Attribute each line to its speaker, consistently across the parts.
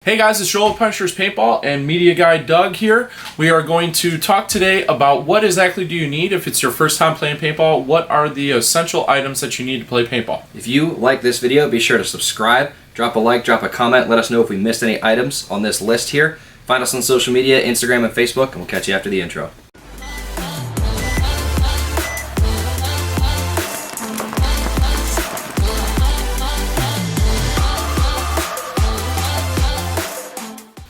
Speaker 1: Hey guys, it's Joel of Punishers Paintball and media guy Doug here. We are going to talk today about what exactly do you need if it's your first time playing paintball. What are the essential items that you need to play paintball?
Speaker 2: If you like this video, be sure to subscribe, drop a like, drop a comment, let us know if we missed any items on this list here. Find us on social media, Instagram and Facebook, and we'll catch you after the intro.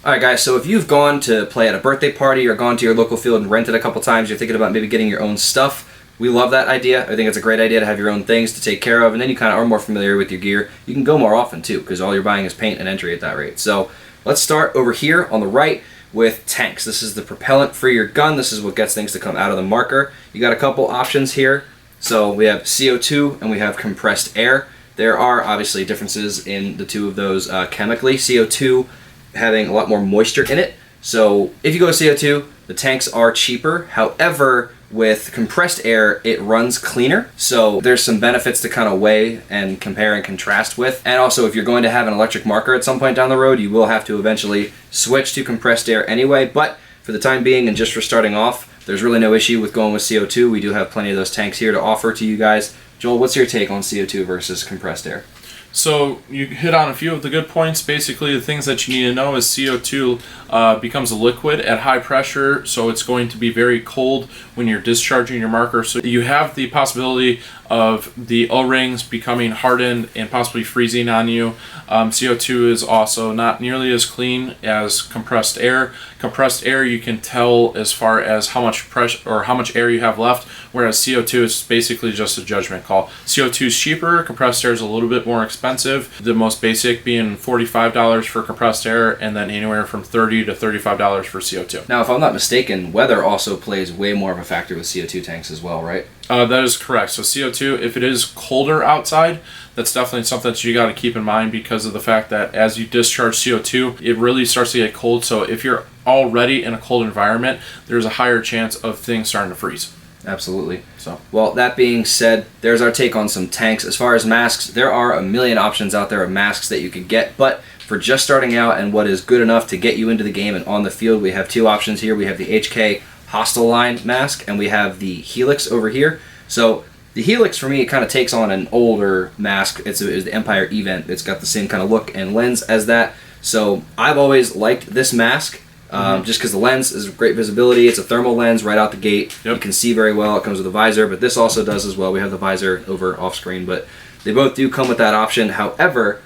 Speaker 2: Alright guys, so if you've gone to play at a birthday party or gone to your local field and rented a couple times, you're thinking about maybe getting your own stuff, we love that idea. I think it's a great idea to have your own things to take care of, and then you kind of are more familiar with your gear. You can go more often too, because all you're buying is paint and entry at that rate. So let's start over here on the right with tanks. This is the propellant for your gun. This is what gets things to come out of the marker. You got a couple options here. So we have CO2 and we have compressed air. There are obviously differences in the two of those chemically. CO2 having a lot more moisture in it. So if you go with CO2, the tanks are cheaper. However, with compressed air, it runs cleaner. So there's some benefits to kind of weigh and compare and contrast with. And also, if you're going to have an electric marker at some point down the road, you will have to eventually switch to compressed air anyway. But for the time being and just for starting off, there's really no issue with going with CO2. We do have plenty of those tanks here to offer to you guys. Joel, what's your take on CO2 versus compressed air?
Speaker 1: So you hit on a few of the good points. Basically, the things that you need to know is CO2 becomes a liquid at high pressure, so it's going to be very cold when you're discharging your marker. So you have the possibility of the O-rings becoming hardened and possibly freezing on you. CO2 is also not nearly as clean as compressed air. Compressed air, you can tell as far as how much pressure or how much air you have left, whereas CO2 is basically just a judgment call. CO2 is cheaper, compressed air is a little bit more expensive. The most basic being $45 for compressed air, and then anywhere from $30 to $35 for CO2.
Speaker 2: Now, if I'm not mistaken, weather also plays way more of a factor with CO2 tanks as well, right?
Speaker 1: That is correct. So CO2, if it is colder outside, that's definitely something that you got to keep in mind because of the fact that as you discharge CO2, it really starts to get cold. So if you're already in a cold environment, there's a higher chance of things starting to freeze.
Speaker 2: Absolutely.
Speaker 1: So,
Speaker 2: well, that being said, there's our take on some tanks. As far as masks, there are a million options out there of masks that you could get, but for just starting out and what is good enough to get you into the game and on the field, we have two options here. We have the HK Hostile line mask and we have the Helix over here. So the Helix for me, it kind of takes on an older mask. It's the Empire Event. It's got the same kind of look and lens as that. So I've always liked this mask. Just because the lens is great visibility. It's a thermal lens right out the gate. Yep. You can see very well. It comes with a visor, but this also does as well. We have the visor over off screen, but they both do come with that option. However,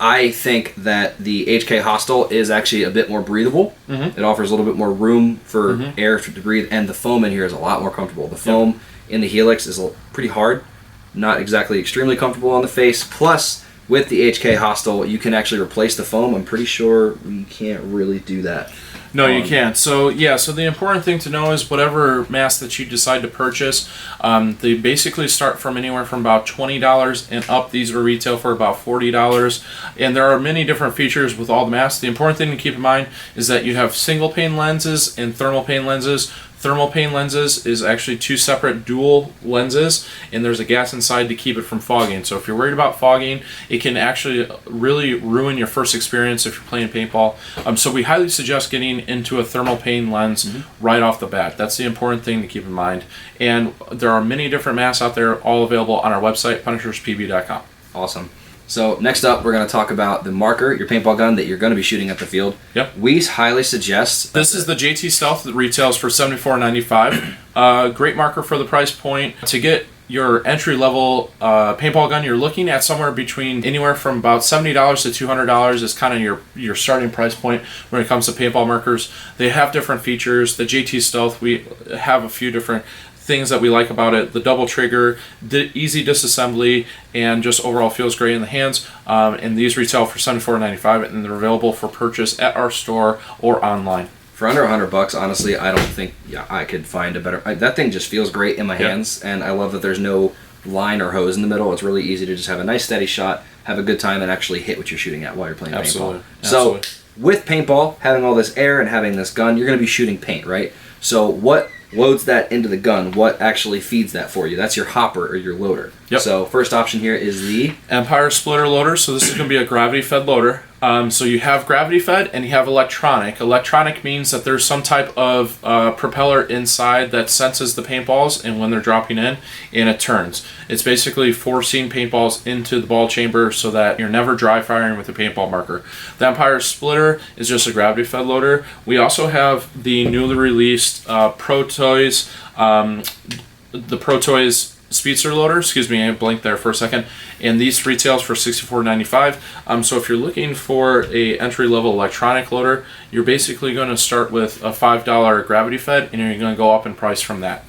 Speaker 2: I think that the HK Hostile is actually a bit more breathable. It offers a little bit more room for air to breathe, and the foam in here is a lot more comfortable. The foam in the Helix is pretty hard, not exactly extremely comfortable on the face. Plus, with the HK Hostile, you can actually replace the foam. I'm pretty sure you can't really do that.
Speaker 1: No, you can't. So yeah, so the important thing to know is whatever mask that you decide to purchase, they basically start from anywhere from about $20 and up. These will retail for about $40, and there are many different features with all the masks. The important thing to keep in mind is that you have single pane lenses and thermal pane lenses. Thermal pane lenses is actually two separate dual lenses, and there's a gas inside to keep it from fogging. So if you're worried about fogging, it can actually really ruin your first experience if you're playing paintball. So we highly suggest getting into a thermal pane lens right off the bat. That's the important thing to keep in mind. And there are many different masks out there, all available on our website, punisherspb.com.
Speaker 2: Awesome. So next up, we're going to talk about the marker, your paintball gun that you're going to be shooting at the field.
Speaker 1: Yep.
Speaker 2: We highly suggest...
Speaker 1: This is the JT Stealth that retails for $74.95. Great marker for the price point. To get your entry-level paintball gun, you're looking at somewhere between anywhere from about $70 to $200 is kind of your starting price point when it comes to paintball markers. They have different features. The JT Stealth, we have a few different things that we like about it. The double trigger, the easy disassembly, and just overall feels great in the hands. And these retail for $74.95, and they're available for purchase at our store or online.
Speaker 2: For under $100, honestly, I don't think I could find a better... that thing just feels great in my hands, and I love that there's no line or hose in the middle. It's really easy to just have a nice steady shot, have a good time, and actually hit what you're shooting at while you're playing paintball. So with paintball, having all this air and having this gun, you're going to be shooting paint, right? So what loads that into the gun? What actually feeds that for you? That's your hopper or your loader.
Speaker 1: Yep.
Speaker 2: So first option here is the
Speaker 1: Empire Splitter loader. So this is going to be a gravity fed loader. So you have gravity fed and you have electronic. Electronic means that there's some type of propeller inside that senses the paintballs and when they're dropping in, and it turns. It's basically forcing paintballs into the ball chamber so that you're never dry firing with a paintball marker. The Empire Splitter is just a gravity fed loader. We also have the newly released Pro Toys, the Pro Toys Speedster loader, excuse me, I blinked there for a second, and these retails for $64.95. So if you're looking for a entry-level electronic loader, you're basically going to start with a $5 gravity fed, and you're going to go up in price from that.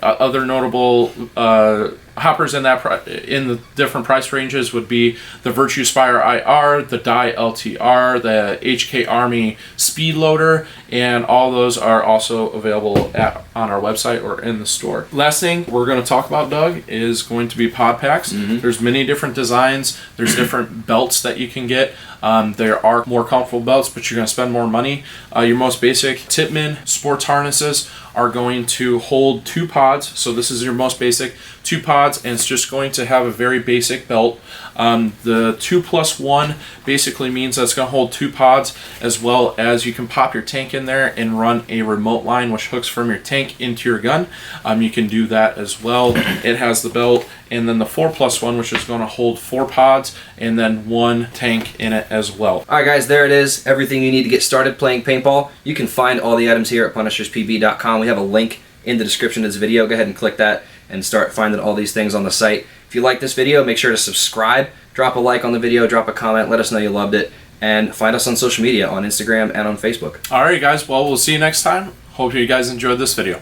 Speaker 1: Other notable hoppers in the different price ranges would be the Virtue Spire IR, the Dye LTR, the HK Army Speed Loader, and all those are also available on our website or in the store. Last thing we're going to talk about, Doug, is going to be pod packs. There's many different designs. There's different belts that you can get. There are more comfortable belts, but you're going to spend more money. Your most basic Tippmann sports harnesses are going to hold 2 pods. So this is your most basic 2 pods, and it's just going to have a very basic belt. The 2+1 basically means that it's going to hold 2 pods, as well as you can pop your tank in there and run a remote line which hooks from your tank into your gun. You can do that as well. It has the belt, and then the 4+1, which is going to hold 4 pods and then 1 tank in it as well.
Speaker 2: Alright guys, there it is. Everything you need to get started playing paintball. You can find all the items here at punisherspb.com. We have a link in the description of this video. Go ahead and click that and start finding all these things on the site. If you like this video, make sure to subscribe, drop a like on the video, drop a comment, let us know you loved it, and find us on social media, on Instagram and on Facebook.
Speaker 1: Alright guys, well, we'll see you next time. Hope you guys enjoyed this video.